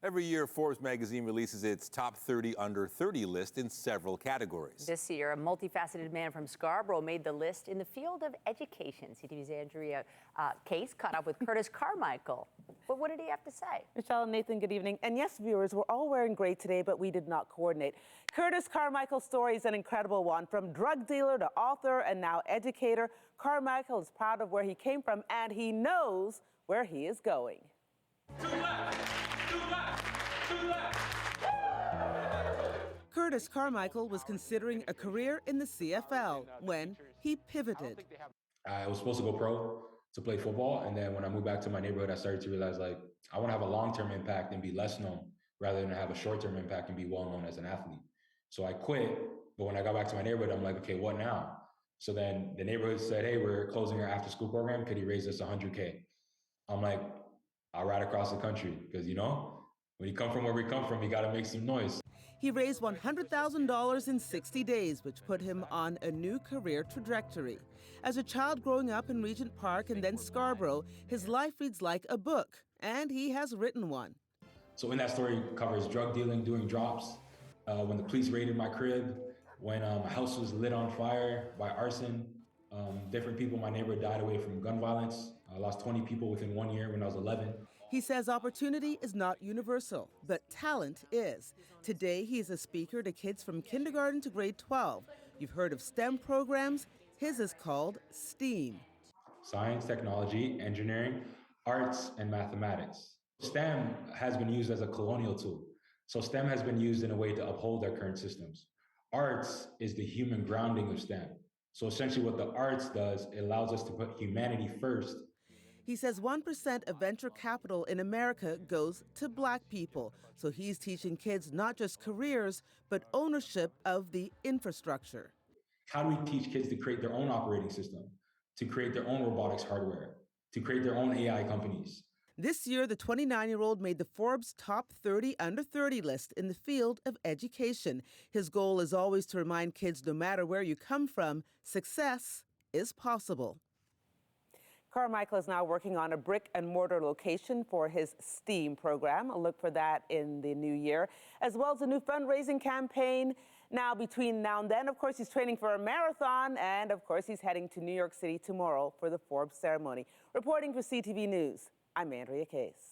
Every year, Forbes magazine releases its top 30 under 30 list in several categories. This year, a multifaceted man from Scarborough made the list in the field of education. CTV's Andrea Case caught up with Curtis Carmichael. But what did he have to say? Michelle and Nathan, good evening. And yes, viewers, we're all wearing gray today, but we did not coordinate. Curtis Carmichael's story is an incredible one. From drug dealer to author and now educator, Carmichael is proud of where he came from, and he knows where he is going. Two left. Curtis Carmichael was considering a career in the CFL when he pivoted. I was supposed to go pro to play football, and then when I moved back to my neighborhood, I started to realize, like, I want to have a long-term impact and be less known rather than have a short-term impact and be well-known as an athlete. So I quit, but when I got back to my neighborhood, I'm like, okay, what now? So then the neighborhood said, hey, we're closing our after-school program. Could you raise us $100K? I'm like, I'll ride across the country because, you know, when you come from where we come from, you got to make some noise. He raised $100,000 in 60 days, which put him on a new career trajectory. As a child growing up in Regent Park and then Scarborough, his life reads like a book, and he has written one. So in that story covers drug dealing, doing drops, when the police raided my crib, when my house was lit on fire by arson, different people in my neighborhood died away from gun violence. I lost 20 people within 1 year when I was 11. He says opportunity is not universal, but talent is. Today, he is a speaker to kids from kindergarten to grade 12. You've heard of STEM programs. His is called STEAM. Science, technology, engineering, arts, and mathematics. STEM has been used as a colonial tool. So STEM has been used in a way to uphold our current systems. Arts is the human grounding of STEM. So essentially what the arts does, it allows us to put humanity first. He says 1% of venture capital in America goes to Black people. So he's teaching kids not just careers, but ownership of the infrastructure. How do we teach kids to create their own operating system, to create their own robotics hardware, to create their own AI companies? This year, the 29-year-old made the Forbes top 30 under 30 list in the field of education. His goal is always to remind kids, no matter where you come from, success is possible. Carmichael is now working on a brick and mortar location for his STEAM program. A look for that in the new year, as well as a new fundraising campaign. Now, between now and then, of course, he's training for a marathon, and of course, he's heading to New York City tomorrow for the Forbes ceremony. Reporting for CTV News, I'm Andrea Case.